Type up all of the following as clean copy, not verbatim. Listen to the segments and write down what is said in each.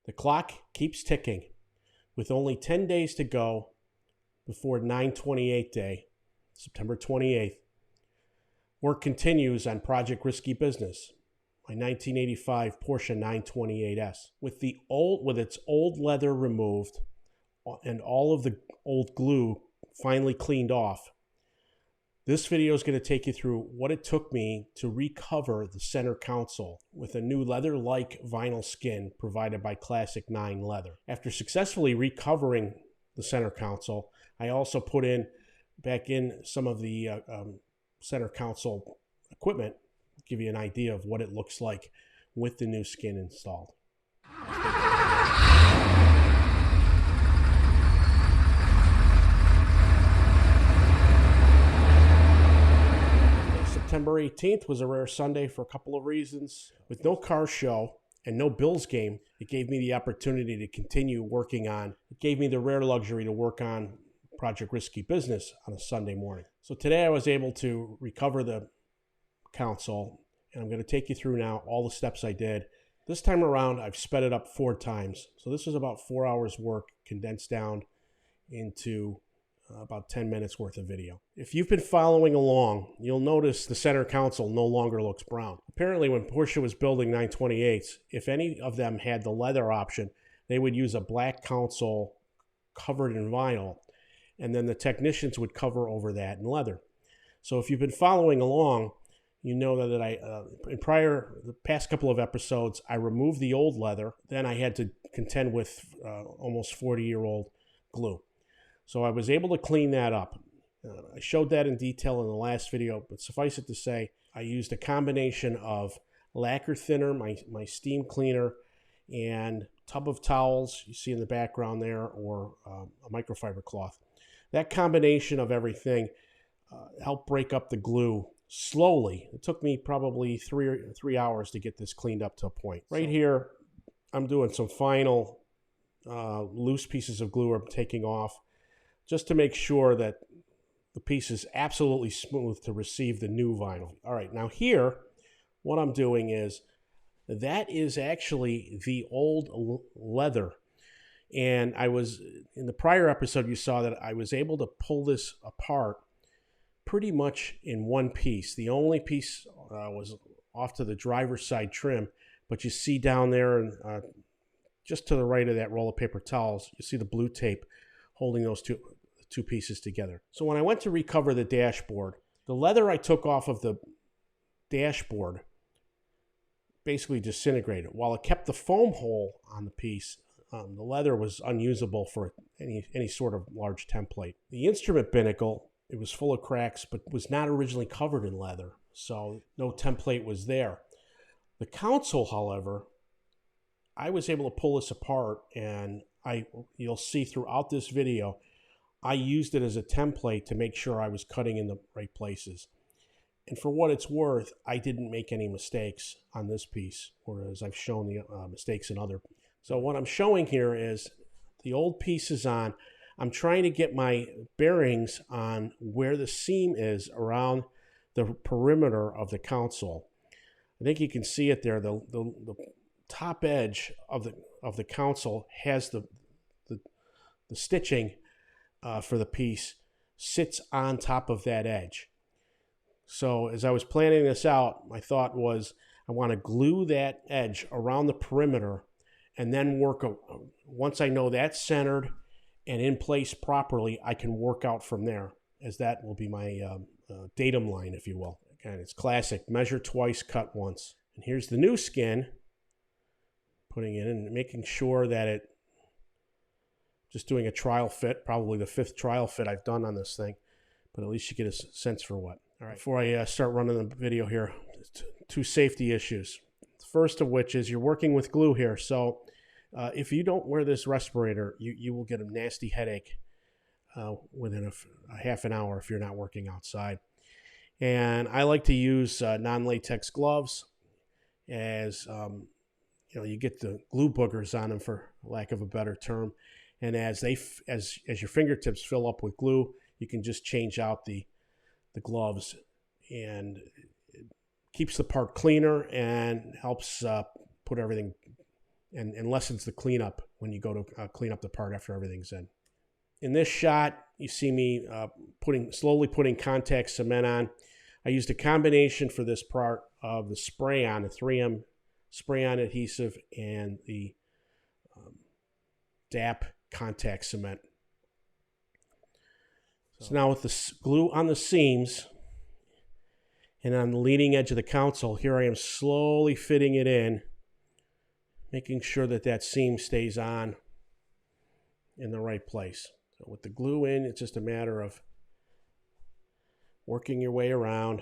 The clock keeps ticking. With only 10 days to go before 9/28 day, September 28th, work continues on Project Risky Business, my 1985 Porsche 928S. With its old leather removed and all of the old glue finally cleaned off, this video is going to take you through what it took me to recover the center console with a new leather-like vinyl skin provided by Classic9 Leather. After successfully recovering the center console, I also put back in some of the center console equipment to give you an idea of what it looks like with the new skin installed. September 18th was a rare Sunday for a couple of reasons. With no car show and no Bills game, it gave me the opportunity to continue working on. It gave me the rare luxury to work on Project Risky Business on a Sunday morning. So today I was able to recover the console, and I'm going to take you through now all the steps I did. This time around, I've sped it up 4 times. So this is about 4 hours work condensed down into about 10 minutes worth of video. If you've been following along, you'll notice the center console no longer looks brown. Apparently when Porsche was building 928s, if any of them had the leather option, they would use a black console covered in vinyl, and then the technicians would cover over that in leather. So if you've been following along, you know that the past couple of episodes, I removed the old leather. Then I had to contend with almost 40-year-old glue. So I was able to clean that up. I showed that in detail in the last video, but suffice it to say, I used a combination of lacquer thinner, my steam cleaner, and tub of towels you see in the background there, or a microfiber cloth. That combination of everything helped break up the glue slowly. It took me probably three hours to get this cleaned up to a point. Right here, I'm doing some final loose pieces of glue I'm taking off, just to make sure that the piece is absolutely smooth to receive the new vinyl. All right, now here, what I'm doing is, that is actually the old leather. And in the prior episode, you saw that I was able to pull this apart pretty much in one piece. The only piece was off to the driver's side trim, but you see down there, and just to the right of that roll of paper towels, you see the blue tape holding those two pieces together. So when I went to recover the dashboard, the leather I took off of the dashboard basically disintegrated. While it kept the foam hole on the piece, the leather was unusable for any sort of large template. The instrument binnacle, it was full of cracks, but was not originally covered in leather, so no template was there. The console, however, I was able to pull this apart, and you'll see throughout this video, I used it as a template to make sure I was cutting in the right places. And for what it's worth, I didn't make any mistakes on this piece, whereas I've shown the mistakes in other. So what I'm showing here is the old piece is on. I'm trying to get my bearings on where the seam is around the perimeter of the console. I think you can see it there. The top edge of the console has the stitching for the piece sits on top of that edge. So as I was planning this out, my thought was I want to glue that edge around the perimeter, and then once I know that's centered and in place properly, I can work out from there, as that will be my datum line, if you will. Again, it's classic, measure twice, cut once. And here's the new skin, putting it in and making sure that just doing a trial fit, probably the 5th trial fit I've done on this thing, but at least you get a sense for what. All right, before I start running the video here, 2 safety issues. The first of which is you're working with glue here, so if you don't wear this respirator, you will get a nasty headache within a half an hour if you're not working outside. And I like to use non-latex gloves, as you get the glue boogers on them, for lack of a better term. And as your fingertips fill up with glue, you can just change out the gloves, and it keeps the part cleaner and helps put everything and lessens the cleanup when you go to clean up the part after everything's in. In this shot, you see me slowly putting contact cement on. I used a combination for this part of the spray-on, the 3M spray-on adhesive, and the DAP contact cement. So now with the glue on the seams and on the leading edge of the console, here I am slowly fitting it in, making sure that that seam stays on in the right place. So with the glue in, it's just a matter of working your way around.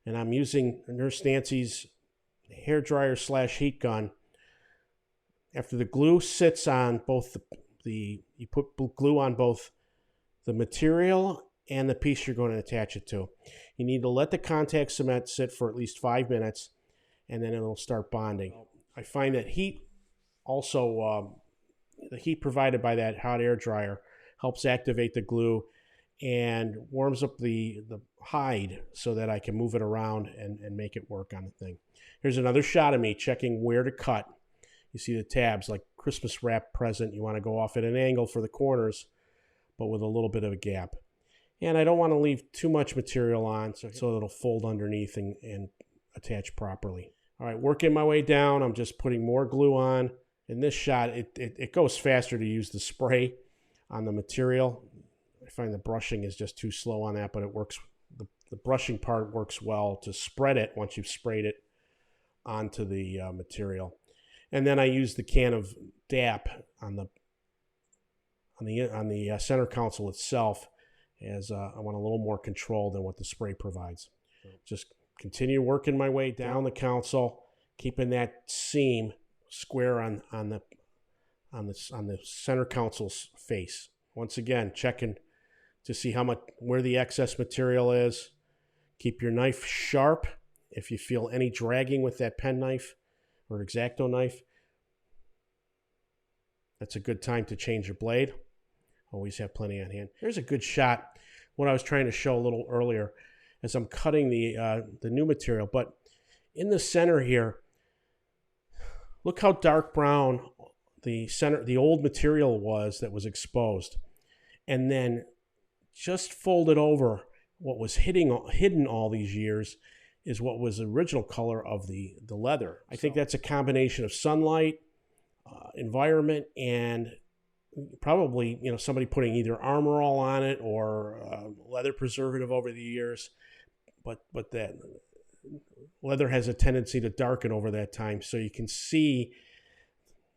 And I'm using Nurse Nancy's hairdryer / heat gun. After the glue sits on both you put glue on both the material and the piece you're going to attach it to. You need to let the contact cement sit for at least 5 minutes, and then it'll start bonding. I find that heat also, the heat provided by that hot air dryer helps activate the glue and warms up the hide so that I can move it around and make it work on the thing. Here's another shot of me checking where to cut. You see the tabs like Christmas wrap present. You want to go off at an angle for the corners, but with a little bit of a gap. And I don't want to leave too much material on so it'll fold underneath and attach properly. All right, working my way down, I'm just putting more glue on. In this shot, it goes faster to use the spray on the material. I find the brushing is just too slow on that, but it works. The brushing part works well to spread it once you've sprayed it onto the material. And then I use the can of DAP on the center console itself, as I want a little more control than what the spray provides. Just continue working my way down the console, keeping that seam square on the center console's face. Once again, checking to see where the excess material is. Keep your knife sharp. If you feel any dragging with that pen knife or X-Acto knife, that's a good time to change your blade. Always have plenty on hand. Here's a good shot, what I was trying to show a little earlier as I'm cutting the new material. But in the center here, look how dark brown the old material was that was exposed. And then just folded over, what was hidden all these years is what was the original color of the leather. I think that's a combination of sunlight, environment, and probably somebody putting either Armor All on it or leather preservative over the years. But that leather has a tendency to darken over that time, so you can see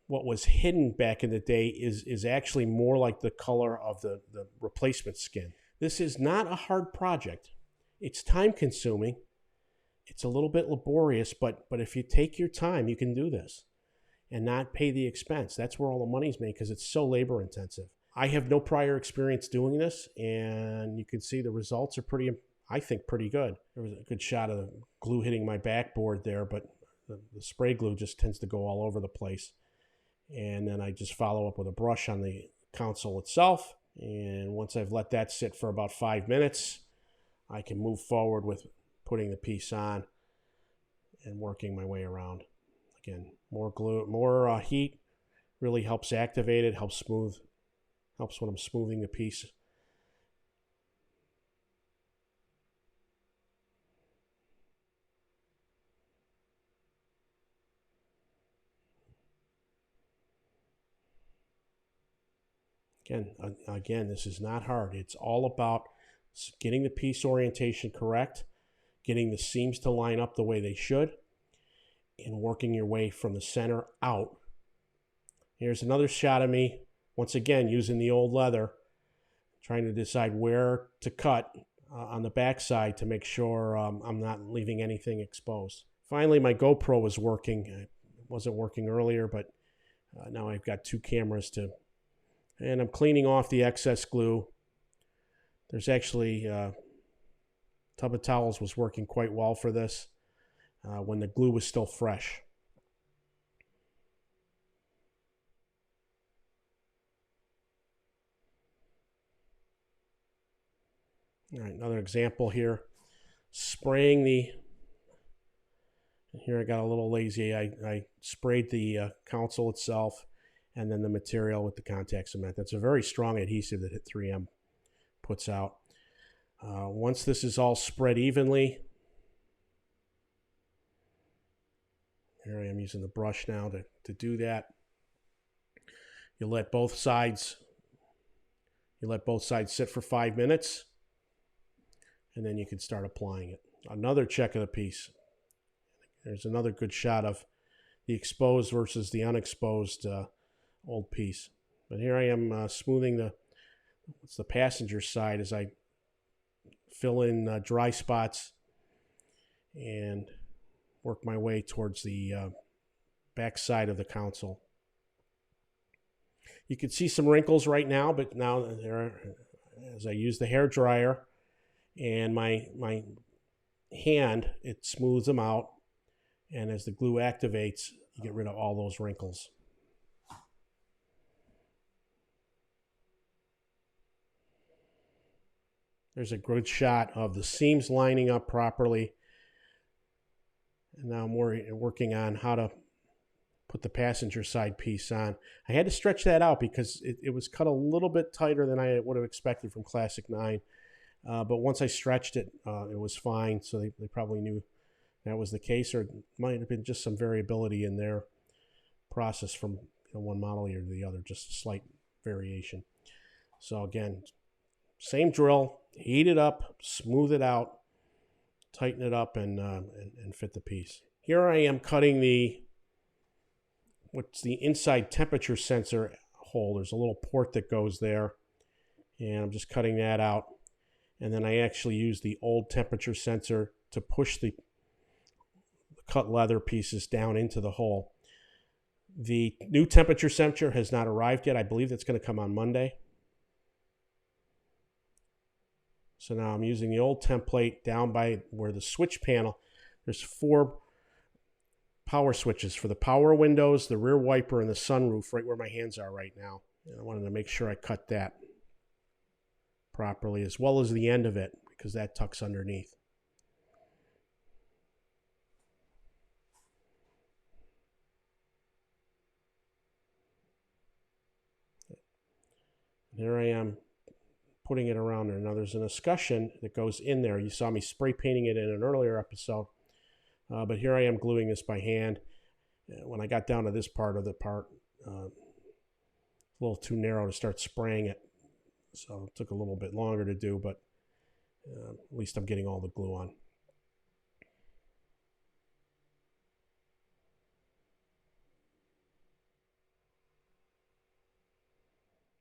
what was hidden back in the day is actually more like the color of the replacement skin. This is not a hard project. It's time consuming. It's a little bit laborious, but if you take your time, you can do this and not pay the expense. That's where all the money's made, because it's so labor intensive. I have no prior experience doing this, and you can see the results are I think pretty good. There was a good shot of the glue hitting my backboard there, but the spray glue just tends to go all over the place. And then I just follow up with a brush on the console itself. And once I've let that sit for about 5 minutes, I can move forward with putting the piece on and working my way around. Again, more glue, more heat really helps activate it, helps when I'm smoothing the piece. Again, this is not hard. It's all about getting the piece orientation correct, getting the seams to line up the way they should, and working your way from the center out. Here's another shot of me, once again, using the old leather, trying to decide where to cut on the backside to make sure I'm not leaving anything exposed. Finally, my GoPro was working. It wasn't working earlier, but now I've got 2 cameras and I'm cleaning off the excess glue. There's actually tub of towels was working quite well for this when the glue was still fresh. All right, another example here. Spraying Here I got a little lazy. I sprayed the console itself and then the material with the contact cement. That's a very strong adhesive that 3M puts out. Once this is all spread evenly, here I am using the brush now to do that. You let both sides sit for 5 minutes, and then you can start applying it. Another check of the piece. There's another good shot of the exposed versus the unexposed old piece. But here I am smoothing the passenger side as I fill in dry spots and work my way towards the back side of the console. You can see some wrinkles right now, but now as I use the hair dryer and my hand, it smooths them out. And as the glue activates, you get rid of all those wrinkles. There's a good shot of the seams lining up properly. And now I'm working on how to put the passenger side piece on. I had to stretch that out because it was cut a little bit tighter than I would have expected from Classic9. But once I stretched it, it was fine. So they probably knew that was the case, or it might have been just some variability in their process from one model year to the other, just a slight variation. So again, same drill, heat it up, smooth it out, tighten it up, and fit the piece. Here I am cutting what's the inside temperature sensor hole. There's a little port that goes there, and I'm just cutting that out. And then I actually use the old temperature sensor to push the cut leather pieces down into the hole. The new temperature sensor has not arrived yet. I believe that's going to come on Monday. So now I'm using the old template down by where the switch panel, there's 4 power switches for the power windows, the rear wiper, and the sunroof, right where my hands are right now. And I wanted to make sure I cut that properly, as well as the end of it, because that tucks underneath. Here I am putting it around there. Now there's an escutcheon that goes in there. You saw me spray painting it in an earlier episode. But here I am gluing this by hand. When I got down to this part of the part, a little too narrow to start spraying it. So it took a little bit longer to do, but at least I'm getting all the glue on.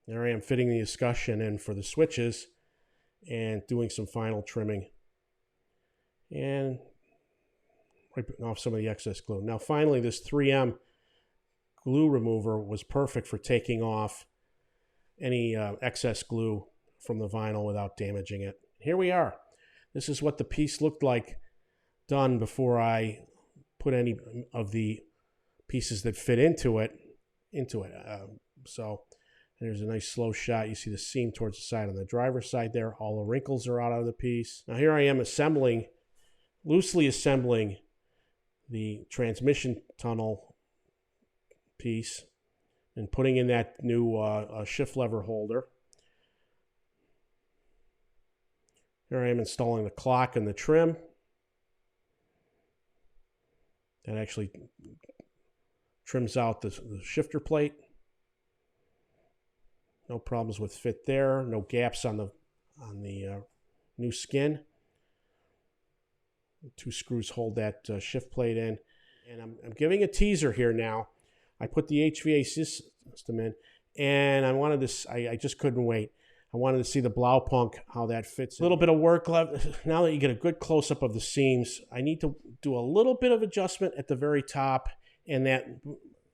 There I am fitting the escutcheon in for the switches and doing some final trimming and wiping off some of the excess glue. Now finally, this 3M glue remover was perfect for taking off any excess glue from the vinyl without damaging it. Here we are. This is what the piece looked like done before I put any of the pieces that fit into it. So there's a nice slow shot. You see the seam towards the side on the driver's side there. All the wrinkles are out of the piece. Now here I am loosely assembling the transmission tunnel piece and putting in that new shift lever holder. Here I am installing the clock and the trim. That actually trims out the shifter plate. No problems with fit there. No gaps on the new skin. 2 screws hold that shift plate in. And I'm giving a teaser here now. I put the HVAC system in, and I just couldn't wait. I wanted to see the Blaupunk, how that fits. A little bit of work left. Now that you get a good close-up of the seams, I need to do a little bit of adjustment at the very top, and that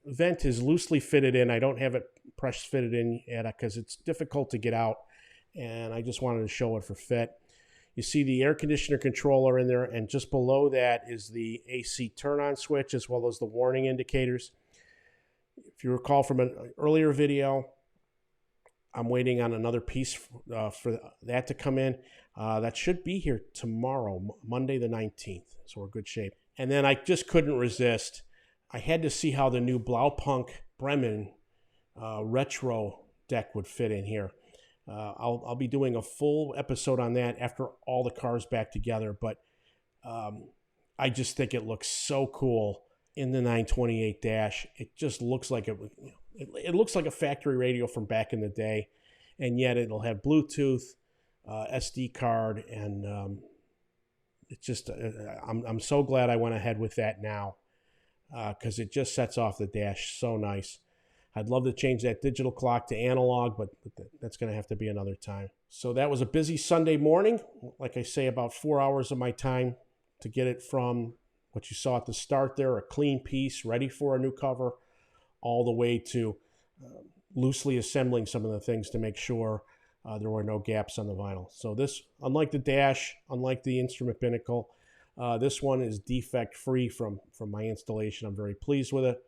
vent is loosely fitted in. I don't have it press fitted in yet because it's difficult to get out, and I just wanted to show it for fit. You see the air conditioner controller in there, and just below that is the AC turn-on switch as well as the warning indicators. If you recall from an earlier video, I'm waiting on another piece for that to come in. That should be here tomorrow, Monday the 19th. So we're in good shape. And then I just couldn't resist. I had to see how the new Blaupunk Bremen retro deck would fit in here. I'll be doing a full episode on that after all the cars back together, but I just think it looks so cool in the 928 dash. It just looks like it looks like a factory radio from back in the day, and yet it'll have Bluetooth, SD card, and it's just I'm so glad I went ahead with that now, because it just sets off the dash so nice. I'd love to change that digital clock to analog, but that's going to have to be another time. So that was a busy Sunday morning. Like I say, about 4 hours of my time to get it from what you saw at the start there, a clean piece ready for a new cover, all the way to loosely assembling some of the things to make sure there were no gaps on the vinyl. So this, unlike the dash, unlike the instrument binnacle, this one is defect-free from my installation. I'm very pleased with it.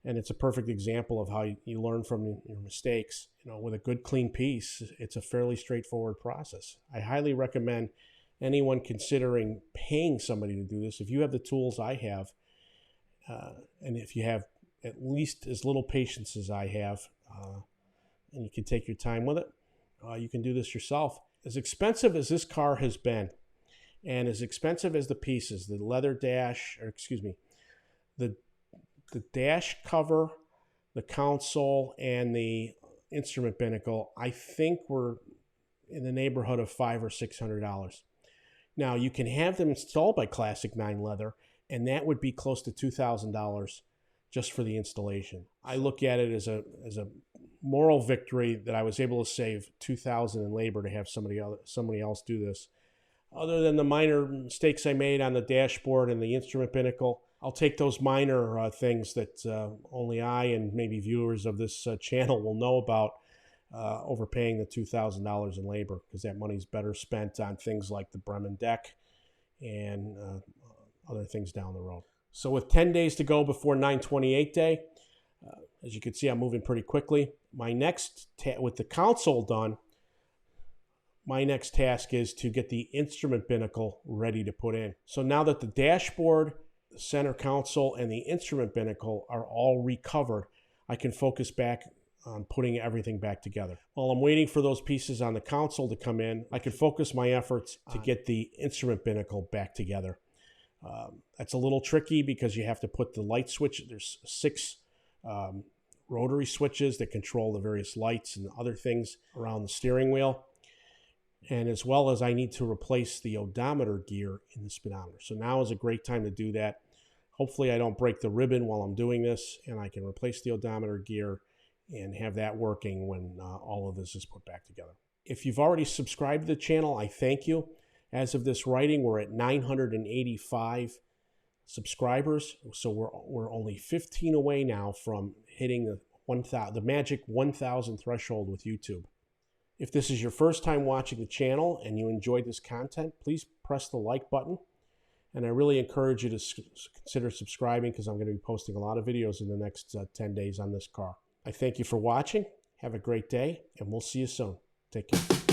And it's a perfect example of how you learn from your mistakes. You know, with a good, clean piece, it's a fairly straightforward process. I highly recommend anyone considering paying somebody to do this, if you have the tools I have, and if you have at least as little patience as I have, and you can take your time with it, you can do this yourself. As expensive as this car has been, and as expensive as the pieces, the leather dash, or excuse me, the dash cover, the console, and the instrument binnacle, I think we're in the neighborhood of $500 or $600. Now, you can have them installed by Classic9 Leather, and that would be close to $2,000 just for the installation. I look at it as a moral victory that I was able to save $2,000 in labor to have somebody else do this. Other than the minor mistakes I made on the dashboard and the instrument binnacle, I'll take those minor things that only I and maybe viewers of this channel will know about, overpaying the $2,000 in labor, because that money's better spent on things like the Bremen deck and other things down the road. So with 10 days to go before 928 day, as you can see, I'm moving pretty quickly. My next, with the console done, my next task is to get the instrument binnacle ready to put in. So now that the dashboard, the center console, and the instrument binnacle are all recovered, I can focus back on putting everything back together. While I'm waiting for those pieces on the console to come in, I can focus my efforts to get the instrument binnacle back together. That's a little tricky because you have to put the light switch. There's 6 rotary switches that control the various lights and other things around the steering wheel. And as well as I need to replace the odometer gear in the speedometer. So now is a great time to do that. Hopefully I don't break the ribbon while I'm doing this, and I can replace the odometer gear and have that working when all of this is put back together. If you've already subscribed to the channel, I thank you. As of this writing, we're at 985 subscribers. So we're only 15 away now from hitting the magic 1,000 threshold with YouTube. If this is your first time watching the channel and you enjoyed this content, please press the like button. And I really encourage you to consider subscribing, because I'm going to be posting a lot of videos in the next 10 days on this car. I thank you for watching. Have a great day, and we'll see you soon. Take care.